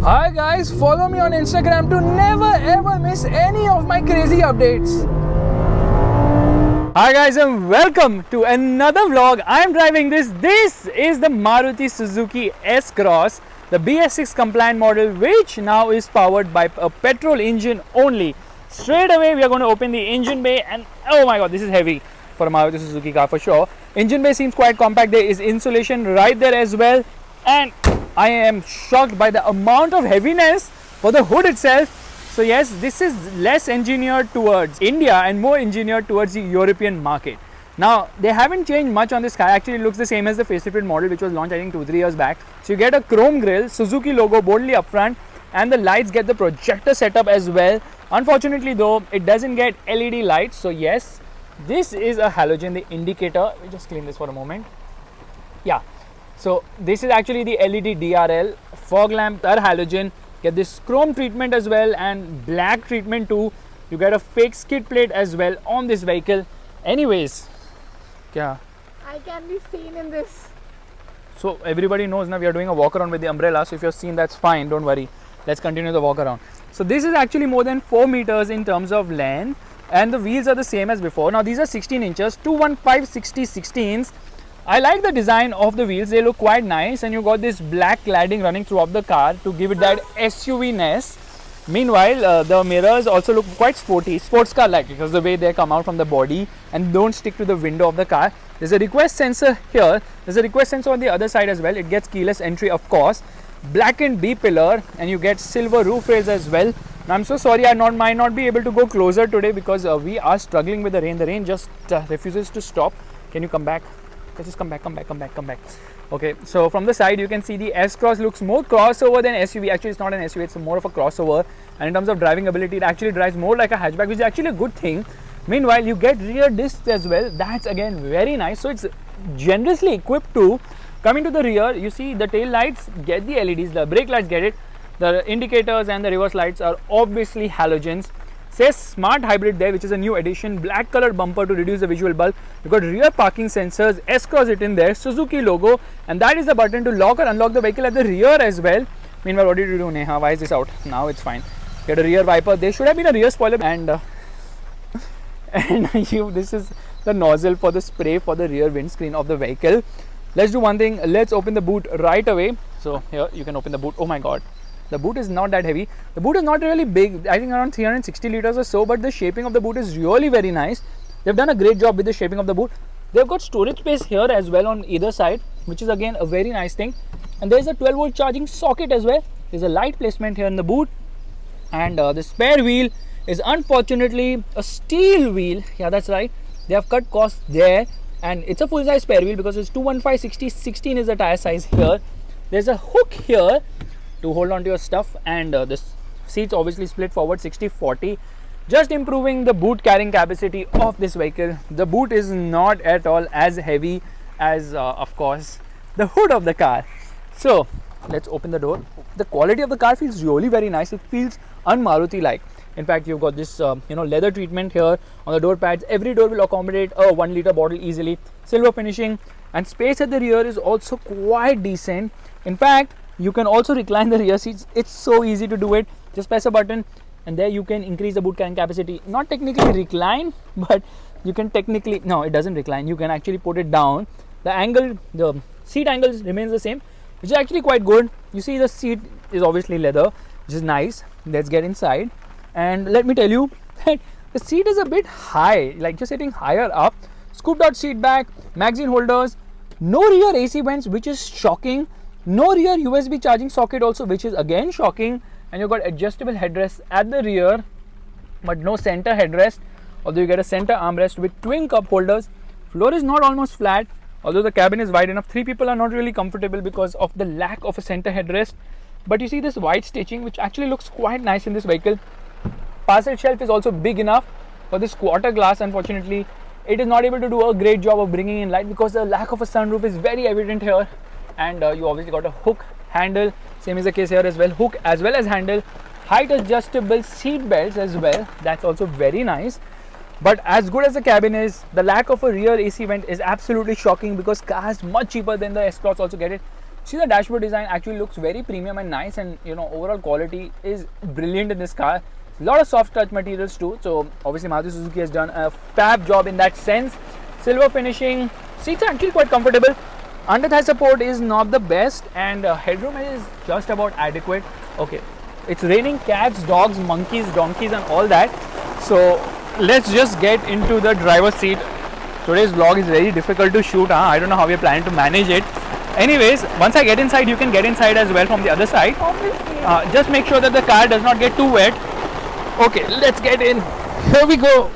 Hi guys, follow me on Instagram to never ever miss any of my crazy updates. Hi guys and welcome to another vlog. I am driving this. This is the Maruti Suzuki S-Cross, the BS6 compliant model, which now is powered by a petrol engine only. Straight away we are going to open the engine bay and oh my god, this is heavy for a Maruti Suzuki car for sure. Engine bay seems quite compact. There is insulation right there as well, and I am shocked by the amount of heaviness for the hood itself. So yes, this is less engineered towards India and more engineered towards the European market. Now, they haven't changed much on this car. Actually, it looks the same as the facelifted model which was launched I think 2-3 years back. So you get a chrome grille, Suzuki logo boldly up front, and the lights get the projector setup as well. Unfortunately though, it doesn't get LED lights. So yes, this is a halogen, the indicator. We'll just clean this for a moment. Yeah. So this is actually the LED DRL, fog lamp are halogen, get this chrome treatment as well and black treatment too. You get a fake skid plate as well on this vehicle. Anyways, yeah, I can be seen in this. So everybody knows now we are doing a walk around with the umbrella. So if you're seen, that's fine, don't worry. Let's continue the walk around. So this is actually more than 4 meters in terms of length, and the wheels are the same as before. Now these are 16 inches, 215/60/16s. I like the design of the wheels, they look quite nice, and you got this black cladding running throughout the car to give it that SUV-ness. Meanwhile, the mirrors also look quite sporty, sports car like, because the way they come out from the body and don't stick to the window of the car. There's a request sensor here, there's a request sensor on the other side as well. It gets keyless entry of course, blackened B pillar, and you get silver roof rails as well. Now, I'm so sorry I might not be able to go closer today because we are struggling with the rain. The rain just refuses to stop. Can you come back? Let's just come back. Okay, so from the side you can see the S-Cross looks more crossover than SUV. Actually, it's not an SUV, it's more of a crossover. And in terms of driving ability, it actually drives more like a hatchback, which is actually a good thing. Meanwhile, you get rear discs as well. That's again very nice. So it's generously equipped too. Coming to the rear, you see the tail lights get the LEDs, the brake lights get it. The indicators and the reverse lights are obviously halogens. Says smart hybrid there, which is a new addition. Black colored bumper to reduce the visual bulk. You got rear parking sensors, S-Cross written there, Suzuki logo, and that is the button to lock or unlock the vehicle at the rear as well. Meanwhile, what did you do, Neha? Why is this out? Now it's fine. Get a rear wiper. There should have been a rear spoiler, and this is the nozzle for the spray for the rear windscreen of the vehicle. Let's do one thing. Let's open the boot right away. So here you can open the boot. Oh my god. The boot is not that heavy. The boot is not really big, I think around 360 liters or so, but the shaping of the boot is really very nice. They've done a great job with the shaping of the boot. They've got storage space here as well on either side, which is again a very nice thing. And there's a 12-volt charging socket as well. There's a light placement here in the boot. And the spare wheel is unfortunately a steel wheel. Yeah, that's right. They have cut costs there. And it's a full-size spare wheel because it's 215/60/16 is the tire size here. There's a hook here to hold on to your stuff, and this seats obviously split forward 60/40, just improving the boot carrying capacity of this vehicle. The boot is not at all as heavy as of course the hood of the car. So let's open the door. The quality of the car feels really very nice. It feels un-Maruti like. In fact, you've got this leather treatment here on the door pads. Every door will accommodate a 1-liter bottle easily. Silver finishing, and space at the rear is also quite decent. In fact, you can also recline the rear seats. It's so easy to do it. Just press a button and there you can increase the boot carrying capacity. Not technically recline, but you can technically, no, it doesn't recline. You can actually put it down. The angle, the seat angle remains the same, which is actually quite good. You see the seat is obviously leather, which is nice. Let's get inside. And let me tell you that the seat is a bit high, like just sitting higher up. Scooped out seat back, magazine holders, no rear AC vents, which is shocking. No rear USB charging socket also, which is again shocking. And you've got adjustable headrests at the rear, but no center headrest. Although you get a center armrest with twin cup holders. Floor is not almost flat, although the cabin is wide enough. 3 people are not really comfortable because of the lack of a center headrest. But you see this white stitching, which actually looks quite nice in this vehicle. Parcel shelf is also big enough for this quarter glass. Unfortunately, it is not able to do a great job of bringing in light because the lack of a sunroof is very evident here. And you obviously got a hook handle, same is the case here as well, hook as well as handle, height adjustable seat belts as well. That's also very nice. But as good as the cabin is, the lack of a rear AC vent is absolutely shocking because cars much cheaper than the S-Cross also get it. See, the dashboard design actually looks very premium and nice, and overall quality is brilliant in this car. A lot of soft touch materials too, so obviously Maruti Suzuki has done a fab job in that sense. Silver finishing, seats are actually quite comfortable. Under thigh support is not the best, and headroom is just about adequate. Okay, it's raining cats, dogs, monkeys, donkeys and all that, so let's just get into the driver's seat. Today's vlog is very difficult to shoot. I don't know how we're planning to manage it. Anyways, once I get inside, you can get inside as well from the other side. Just make sure that the car does not get too wet. Okay, let's get in. Here we go.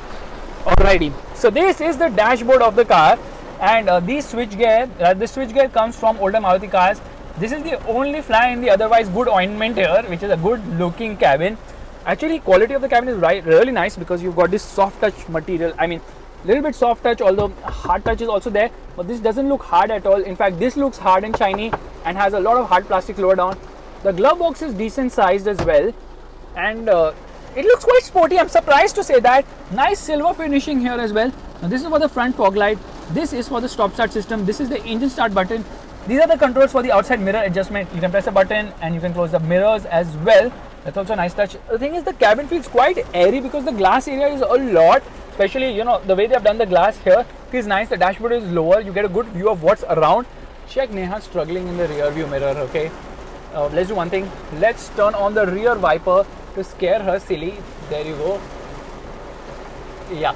Alrighty. So this is the dashboard of the car, and this switchgear comes from older Maruti cars. This is the only fly in the otherwise good ointment here, which is a good looking cabin. Actually, quality of the cabin is really nice because you've got this soft touch material. I mean, little bit soft touch, although hard touch is also there, but this doesn't look hard at all. In fact, this looks hard and shiny and has a lot of hard plastic lower down. The glove box is decent sized as well, and it looks quite sporty. I'm surprised to say that. Nice silver finishing here as well. Now this is for the front fog light. This is for the stop start system. This is the engine start button. These are the controls for the outside mirror adjustment. You can press a button and you can close the mirrors as well. That's also a nice touch. The thing is, the cabin feels quite airy because the glass area is a lot. Especially, the way they have done the glass here feels nice. The dashboard is lower. You get a good view of what's around. Check Neha struggling in the rear view mirror. Okay, let's do one thing. Let's turn on the rear wiper to scare her silly. There you go. Yeah.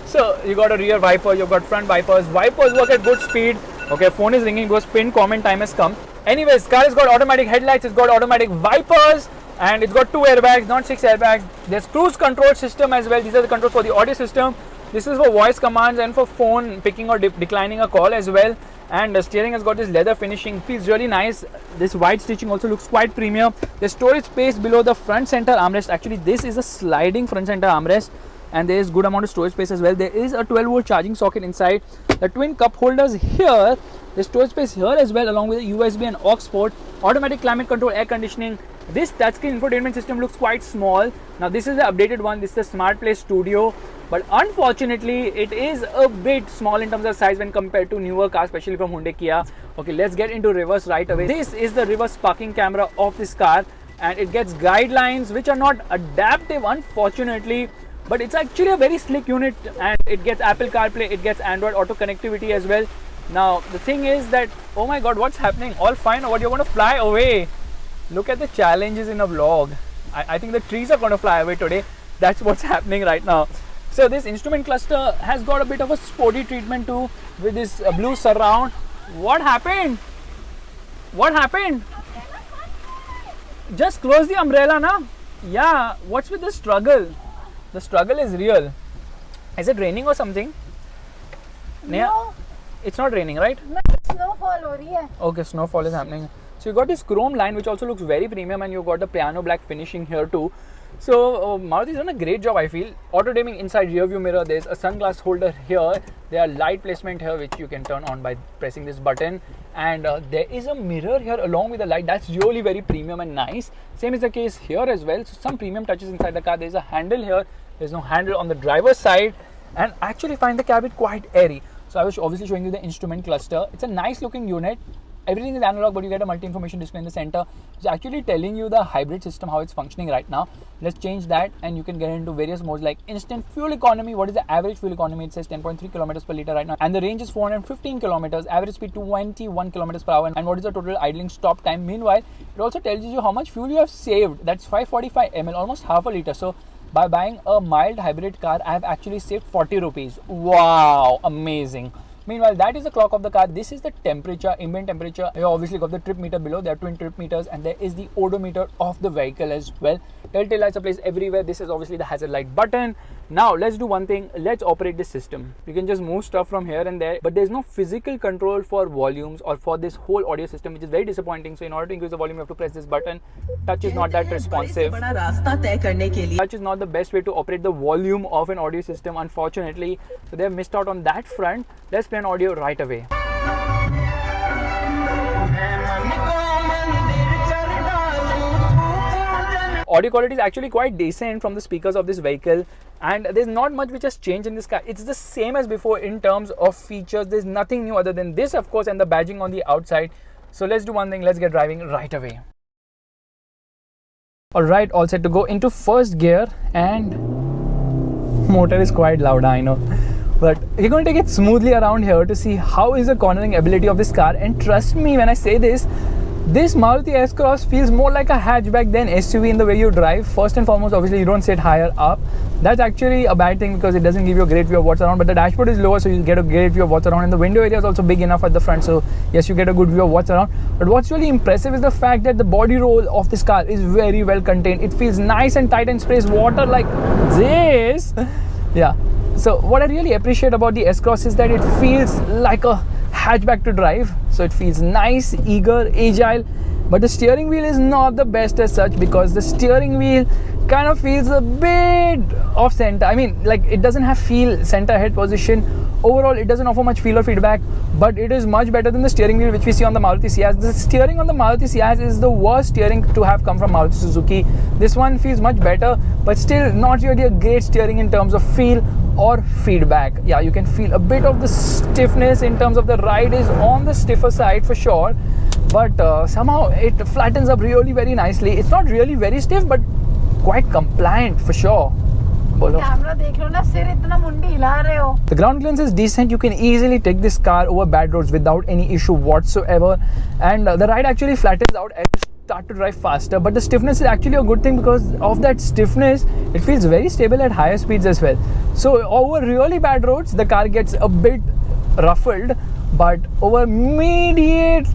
So you got a rear wiper. You've got front wipers. Wipers work at good speed. Okay, phone is ringing. Goes pin comment time has come. Anyways, car has got automatic headlights. It's got automatic wipers. And it's got 2 airbags, not 6 airbags. There's cruise control system as well. These are the controls for the audio system. This is for voice commands and for phone picking or declining a call as well. And the steering has got this leather finishing. Feels really nice. This white stitching also looks quite premium. There's storage space below the front center armrest. Actually, this is a sliding front center armrest, and there is good amount of storage space as well. There is a 12-volt charging socket inside. The twin cup holders here. There's storage space here as well, along with a USB and aux port. Automatic climate control, air conditioning. This touchscreen infotainment system looks quite small. Now this is the updated one. This is the Smart Play Studio, but unfortunately it is a bit small in terms of size when compared to newer cars, especially from Hyundai, Kia. Okay, let's get into reverse right away. This is the reverse parking camera of this car, and it gets guidelines which are not adaptive, unfortunately, but it's actually a very slick unit, and it gets Apple CarPlay, it gets Android Auto connectivity as well. Now the thing is that, oh my god, what's happening? All fine, or what? You're going to fly away? Look at the challenges in a vlog. I think the trees are going to fly away today. That's what's happening right now. So this instrument cluster has got a bit of a sporty treatment too, with this blue surround. What happened? What happened? Just close the umbrella now. Yeah, what's with the struggle? The struggle is real. Is it raining or something? No. It's not raining, right? No, snowfall हो रही है. Okay, snowfall is happening. So you got this chrome line which also looks very premium, and you've got the piano black finishing here too. So Maruti's done a great job, I feel. Auto dimming inside rear view mirror. There's a sunglass holder here. There are light placement here which you can turn on by pressing this button. And there is a mirror here along with the light. That's really very premium and nice. Same is the case here as well. So some premium touches inside the car. There's a handle here. There's no handle on the driver's side. And I actually find the cabin quite airy. So I was obviously showing you the instrument cluster. It's a nice looking unit. Everything is analog, but you get a multi-information display in the center. It's actually telling you the hybrid system, how it's functioning right now. Let's change that, and you can get into various modes like instant fuel economy. What is the average fuel economy? It says 10.3 kilometers per liter right now, and the range is 415 kilometers. Average speed 21 kilometers per hour. And what is the total idling stop time? Meanwhile, it also tells you how much fuel you have saved. That's 545 ml, almost half a liter. So by buying a mild hybrid car, I have actually saved 40 rupees. Wow, amazing. Meanwhile, that is the clock of the car. This is the temperature, ambient temperature. You obviously got the trip meter below. There are twin trip meters, and there is the odometer of the vehicle as well. Telltale lights are placed everywhere. This is obviously the hazard light button. Now let's do one thing. Let's operate this system. You can just move stuff from here and there, but there's no physical control for volumes or for this whole audio system, which is very disappointing. So in order to increase the volume, you have to press this button. Touch is not that responsive. Touch is not the best way to operate the volume of an audio system, unfortunately. So they've missed out on that front. Let's play an audio right away. Audio quality is actually quite decent from the speakers of this vehicle, and there's not much which has changed in this car. It's the same as before in terms of features. There's nothing new other than this, of course, and the badging on the outside. So let's do one thing, let's get driving right away. Alright, all set to go into first gear, and motor is quite loud, I know. But we're going to take it smoothly around here to see how is the cornering ability of this car. And trust me when I say this Maruti S-Cross feels more like a hatchback than SUV in the way you drive. First and foremost, obviously you don't sit higher up. That's actually a bad thing because it doesn't give you a great view of what's around, but the dashboard is lower, so you get a great view of what's around, and the window area is also big enough at the front, so yes, you get a good view of what's around. But what's really impressive is the fact that the body roll of this car is very well contained. It feels nice and tight and sprays water like this. Yeah. So what I really appreciate about the S-Cross is that it feels like a hatchback to drive. So it feels nice, eager, agile. But the steering wheel is not the best as such, because the steering wheel kind of feels a bit off center. I mean, like, it doesn't have feel center head position. Overall, it doesn't offer much feel or feedback, but it is much better than the steering wheel which we see on the Maruti Ciaz. The steering on the Maruti Ciaz is the worst steering to have come from Maruti Suzuki. This one feels much better, but still not really a great steering in terms of feel or feedback. Yeah, you can feel a bit of the stiffness in terms of the ride is on the stiffer side for sure, but somehow it flattens up really very nicely. It's not really very stiff, but quite compliant for sure. Camera देख लो ना, सिर इतना मुंडी हिला रहे हो. The ground clearance is decent. You can easily take this car over bad roads without any issue whatsoever, and the ride actually flattens out as you start to drive faster. But the stiffness is actually a good thing, because of that stiffness it feels very stable at higher speeds as well. So over really bad roads the car gets a bit ruffled, but over mediocre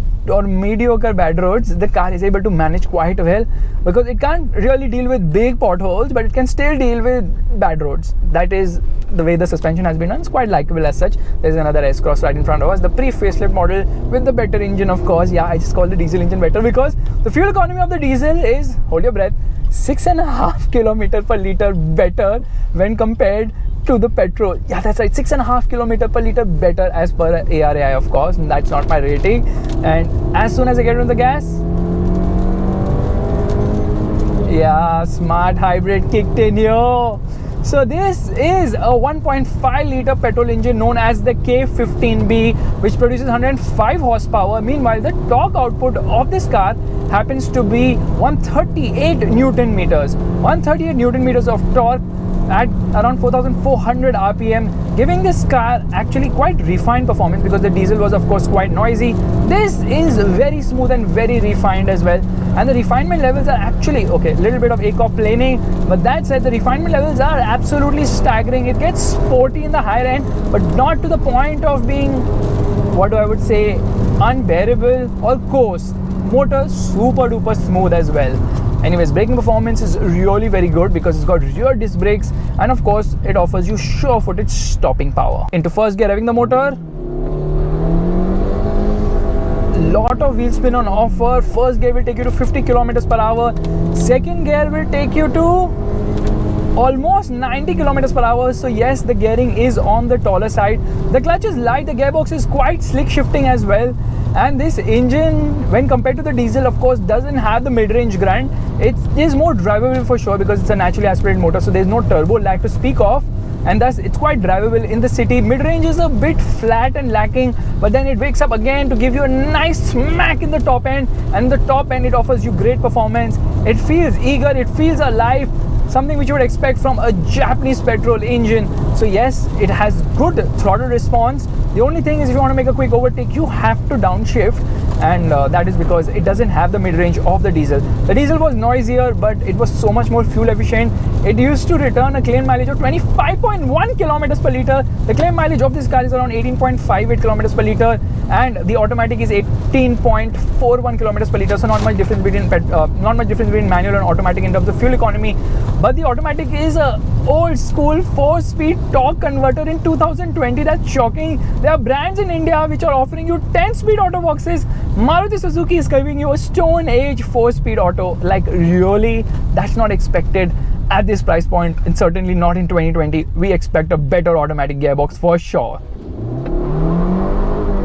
bad roads the car is able to manage quite well, because it can't really deal with big potholes, but it can still deal with bad roads. That is the way the suspension has been done. It's quite likable as such. There's another S-Cross right in front of us, the pre-facelift model with the better engine, of course. Yeah, I just call the diesel engine better because the fuel economy of the diesel is, hold your breath, 6.5 kilometer per liter better when compared to the petrol. Yeah, that's right, 6.5 kilometer per liter better as per ARAI, of course, and that's not my rating. And as soon as I get on the gas, yeah, smart hybrid kicked in here. So this is a 1.5 liter petrol engine known as the K15B, which produces 105 horsepower. Meanwhile, the torque output of this car happens to be 138 Newton meters. 138 Newton meters of torque at around 4,400 RPM, giving this car actually quite refined performance, because the diesel was of course quite noisy. This is very smooth and very refined as well, and the refinement levels are actually okay, a little bit of aquaplaning, but that said, the refinement levels are absolutely staggering. It gets sporty in the higher end, but not to the point of being, what I would say, unbearable or coarse. Motor super duper smooth as well. Anyways, braking performance is really very good because it's got rear disc brakes, and of course it offers you sure footage stopping power. Into first gear, revving the motor. Lot of wheel spin on offer. First gear will take you to 50 kilometers per hour. Second gear will take you to almost 90 kilometers per hour. So yes, the gearing is on the taller side. The clutch is light. The gearbox is quite slick shifting as well. And this engine, when compared to the diesel, of course, doesn't have the mid-range grunt. It is more drivable for sure because it's a naturally aspirated motor, so there's no turbo lag to speak of, and thus it's quite drivable in the city. Mid-range is a bit flat and lacking, but then it wakes up again to give you a nice smack in the top end, and the top end it offers you great performance. It feels eager, it feels alive, something which you would expect from a Japanese petrol engine. So yes, it has good throttle response. The only thing is, if you want to make a quick overtake, you have to downshift, and that is because it doesn't have the mid-range of the diesel. The diesel was noisier, but it was so much more fuel efficient. It used to return a claimed mileage of 25.1 kilometers per liter. The claimed mileage of this car is around 18.58 kilometers per liter, and the automatic is 18.41 kilometers per liter. So not much difference between manual and automatic in terms of fuel economy. But the automatic is a old school 4-speed torque converter in 2020. That's shocking. There are brands in India which are offering you 10-speed auto boxes. Maruti Suzuki is giving you a stone age 4-speed auto. Like, really? That's not expected at this price point, and certainly not in 2020. We expect a better automatic gearbox for sure.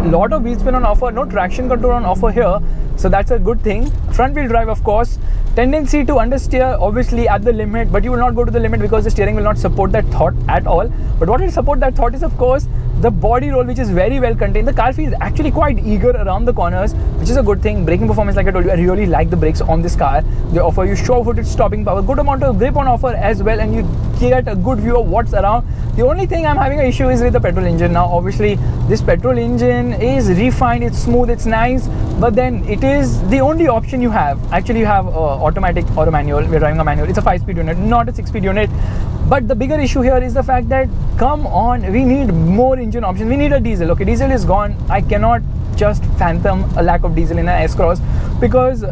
Lot of wheel spin on offer, no traction control on offer here, so that's a good thing. Front wheel drive, of course, tendency to understeer obviously at the limit, but you will not go to the limit because the steering will not support that thought at all. But what will support that thought is, of course, the body roll, which is very well contained. The car feels actually quite eager around the corners, which is a good thing. Braking performance, like I told you, I really like the brakes on this car. They offer you sure-footed stopping power, good amount of grip on offer as well, and you get a good view of what's around. The only thing I'm having an issue is with the petrol engine. Now obviously this petrol engine is refined, it's smooth, it's nice, but then it is the only option you have. Actually you have automatic or a manual. We're driving a manual. It's a 5-speed unit, not a 6-speed unit. But the bigger issue here is the fact that, come on, we need more engine options. We need a diesel. Okay, diesel is gone. I cannot just fathom a lack of diesel in an S-Cross, because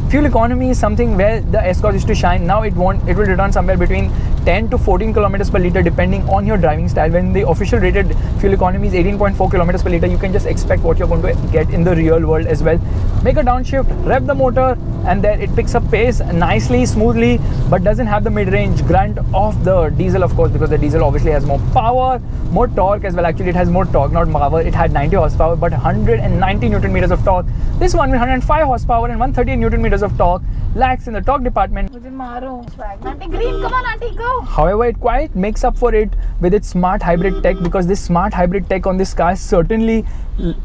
fuel economy is something where the S-Cross used to shine. Now it will return somewhere between 10 to 14 kilometers per liter depending on your driving style. When the official rated fuel economy is 18.4 kilometers per liter, you can just expect what you're going to get in the real world as well. Make a downshift, rev the motor, and then it picks up pace nicely, smoothly, but doesn't have the mid-range grunt of the diesel, of course, because the diesel obviously has more power, more torque as well. Actually it has more torque, not power. It had 90 horsepower but 190 newton meters of torque. This one with 105 horsepower and 130 newton meters of torque lacks in the torque department. मुझे मारो swag. Auntie green, come on auntie, go. However, it quite makes up for it with its smart hybrid tech, because this smart hybrid tech on this car certainly...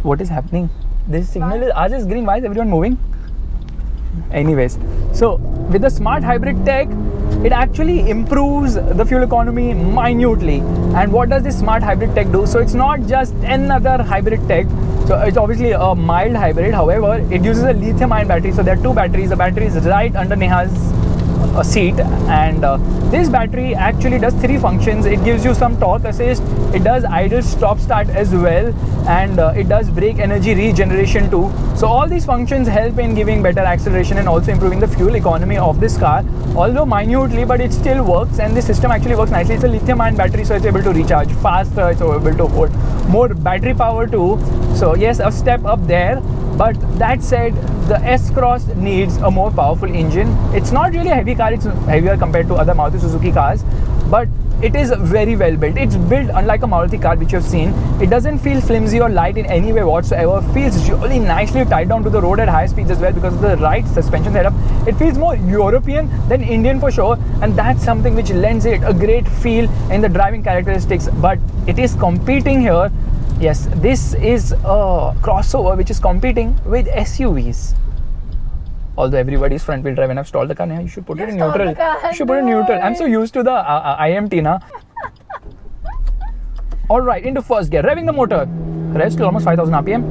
What is happening? This signal is... Ours is green. Why is everyone moving? Anyways, so with the smart hybrid tech, it actually improves the fuel economy minutely. And what does this smart hybrid tech do? So it's not just another hybrid tech. So it's obviously a mild hybrid. However, it uses a lithium-ion battery. So there are two batteries. The battery is right under Neha's seat, and this battery actually does three functions. It gives you some torque assist, it does idle stop start as well, and it does brake energy regeneration too. So all these functions help in giving better acceleration and also improving the fuel economy of this car, although minutely, but it still works, and the system actually works nicely. It's a lithium-ion battery, so it's able to recharge faster, it's able to hold more battery power too. So yes, a step up there. But that said, the S-Cross needs a more powerful engine. It's not really a heavy car, it's heavier compared to other Maruti Suzuki cars, but it is very well built. It's built unlike a Maruti car which you've seen. It doesn't feel flimsy or light in any way whatsoever. Feels really nicely tied down to the road at high speeds as well because of the right suspension setup. It feels more European than Indian for sure, and that's something which lends it a great feel in the driving characteristics. But it is competing here. Yes, this is a crossover which is competing with SUVs. Although everybody is front wheel drive, and I've stalled the car, you should put it in neutral. You should put it in neutral. I'm so used to the IMT now. Alright, into first gear, revving the motor. Revs to almost 5000 RPM.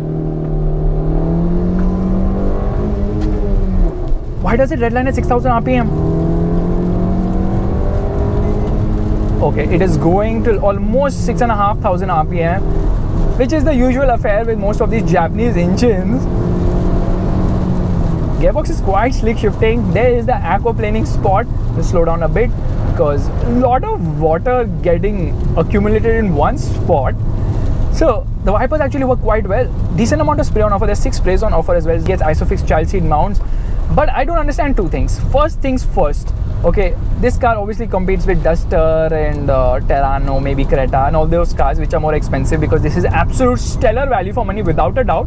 Why does it redline at 6000 RPM? Okay, it is going till almost 6500 RPM, which is the usual affair with most of these Japanese engines. Gearbox is quite slick shifting. There is the aquaplaning spot. Let's slow down a bit because a lot of water getting accumulated in one spot. So the wipers actually work quite well. Decent amount of spray on offer. There's 6 sprays on offer as well. It gets ISOFIX child seat mounts. But I don't understand two things. First things first. Okay, this car obviously competes with Duster and Terrano, maybe Creta and all those cars which are more expensive, because this is absolute stellar value for money without a doubt.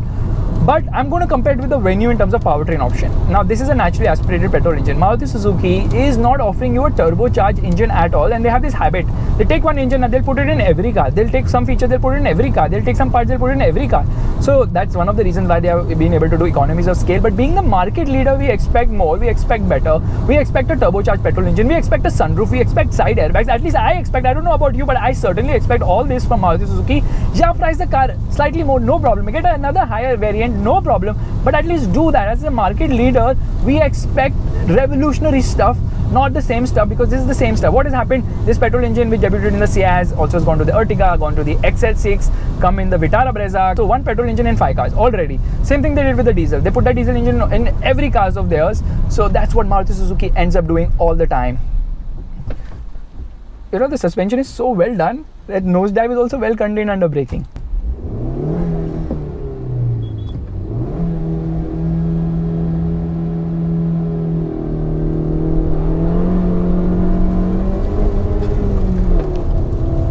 But I'm going to compare it with the Venue in terms of powertrain option. Now this is a naturally aspirated petrol engine. Maruti Suzuki is not offering you a turbocharged engine at all, and they have this habit. They take one engine and they'll put it in every car. They'll take some features, they'll put it in every car. They'll take some parts, they'll put it in every car. So that's one of the reasons why they have been able to do economies of scale. But being the market leader, we expect more, we expect better. We expect a turbocharged petrol engine, we expect a sunroof, we expect side airbags. At least I expect, I don't know about you, but I certainly expect all this from Maruti Suzuki. Yeah, price the car slightly more, no problem. Get another higher variant, no problem. But at least do that. As a market leader, we expect revolutionary stuff, not the same stuff, because this is the same stuff. What has happened? This petrol engine which debuted in the Ciaz also has gone to the Ertiga, gone to the XL6, come in the Vitara Brezza. So one petrol engine in 5 cars already. Same thing they did with the diesel. They put that diesel engine in every cars of theirs. So that's what Maruti Suzuki ends up doing all the time. You know, the suspension is so well done that nosedive is also well contained under braking.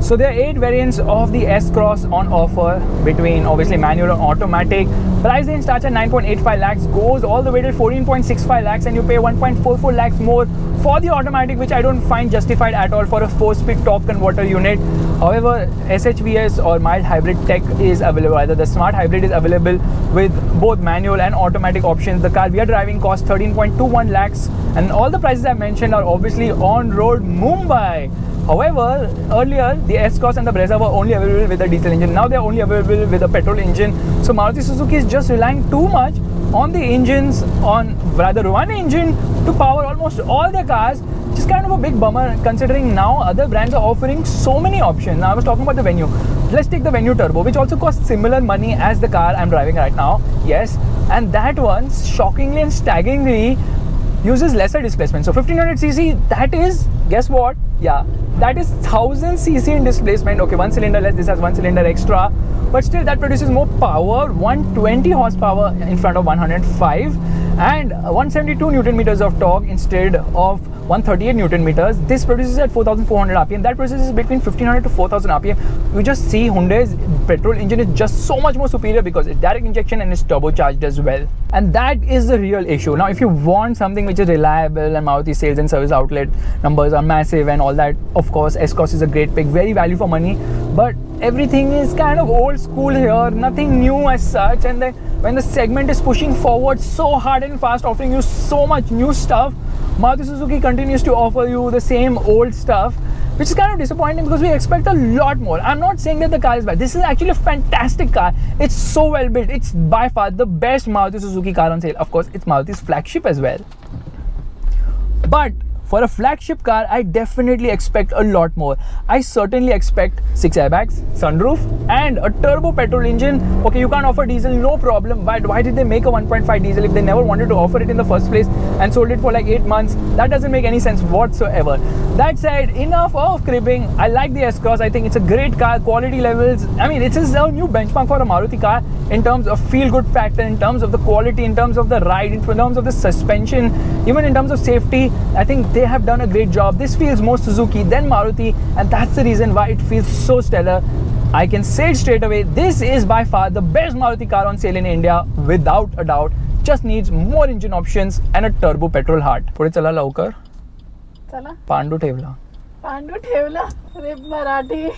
So there are 8 variants of the S-Cross on offer, between obviously manual and automatic. Price range starts at 9.85 lakhs, goes all the way to 14.65 lakhs, and you pay 1.44 lakhs more for the automatic, which I don't find justified at all for a 4-speed torque converter unit. However, SHVS or mild hybrid tech is available. Either the smart hybrid is available with both manual and automatic options. The car we are driving costs 13.21 lakhs, and all the prices I mentioned are obviously on road Mumbai. However, earlier the S-Cross and the Brezza were only available with a diesel engine. Now they are only available with a petrol engine. So Maruti Suzuki is just relying too much on the engines, on rather one engine to power almost all their cars, which is kind of a big bummer considering now other brands are offering so many options. Now I was talking about the Venue. Let's take the Venue Turbo, which also costs similar money as the car I'm driving right now. Yes, and that one shockingly and staggeringly uses lesser displacement. So 1500cc, that is, guess what? Yeah, that is 1000cc in displacement. Okay, one cylinder less, this has one cylinder extra, but still that produces more power, 120 horsepower in front of 105 and 172 Newton meters of torque instead of 138 Newton meters. This produces at 4400 RPM. That produces between 1500 to 4000 RPM. You just see Hyundai's petrol engine is just so much more superior because it's direct injection and it's turbocharged as well. And that is the real issue. Now, if you want something which is reliable and Maruti sales and service outlet numbers are massive and all that, of course, S-Cross is a great pick, very value for money. But everything is kind of old school here, nothing new as such. And then when the segment is pushing forward so hard and fast, offering you so much new stuff, Maruti Suzuki continues to offer you the same old stuff, which is kind of disappointing because we expect a lot more. I'm not saying that the car is bad. This is actually a fantastic car. It's so well built. It's by far the best Maruti Suzuki car on sale. Of course, it's Maruti's flagship as well. But for a flagship car, I definitely expect a lot more. I certainly expect 6 airbags, sunroof, and a turbo petrol engine. Okay, you can't offer diesel, no problem, but why did they make a 1.5 diesel if they never wanted to offer it in the first place and sold it for like 8 months? That doesn't make any sense whatsoever. That said, enough of cribbing. I like the S-Cross. I think it's a great car, quality levels. I mean, it's a new benchmark for a Maruti car in terms of feel-good factor, in terms of the quality, in terms of the ride, in terms of the suspension, even in terms of safety. I think they have done a great job. This feels more Suzuki than Maruti, and that's the reason why it feels so stellar. I can say it straight away, this is by far the best Maruti car on sale in India, without a doubt. Just needs more engine options and a turbo petrol heart. पुढे चला लवकर. चला. पांडू ठेवला. पांडू ठेवला. रे Marathi.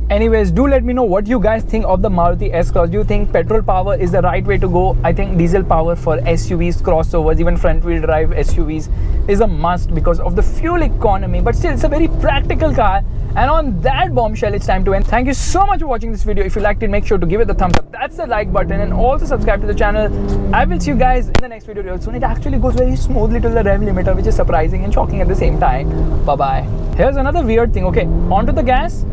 Anyways, do let me know what you guys think of the Maruti S-Cross. Do you think petrol power is the right way to go? I think diesel power for SUVs, crossovers, even front-wheel drive SUVs is a must because of the fuel economy. But still, it's a very practical car. And on that bombshell, it's time to end. Thank you so much for watching this video. If you liked it, make sure to give it the thumbs up. That's the like button, and also subscribe to the channel. I will see you guys in the next video real soon. It actually goes very smoothly to the rev limiter, which is surprising and shocking at the same time. Bye-bye. Here's another weird thing. Okay, onto the gas.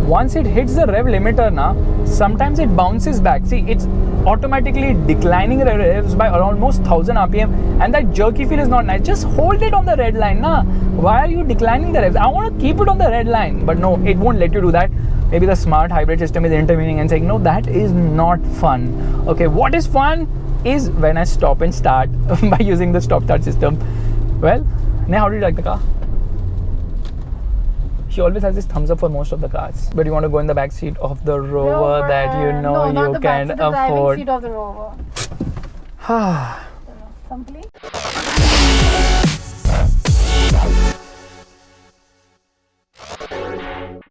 Once it hits the rev limiter now, sometimes it bounces back. See, it's automatically declining the revs by almost 1000 RPM, and that jerky feel is not nice. Just hold it on the red line, nah. Why are you declining the revs? I want to keep it on the red line, but no, it won't let you do that. Maybe the smart hybrid system is intervening and saying, no, that is not fun. Okay, what is fun is when I stop and start by using the stop-start system. Well, Neha, how do you like the car? She always has this thumbs up for most of the cars. But you want to go in the back seat of the Rover that you know no, you can afford. The driving seat of the Rover. Complete.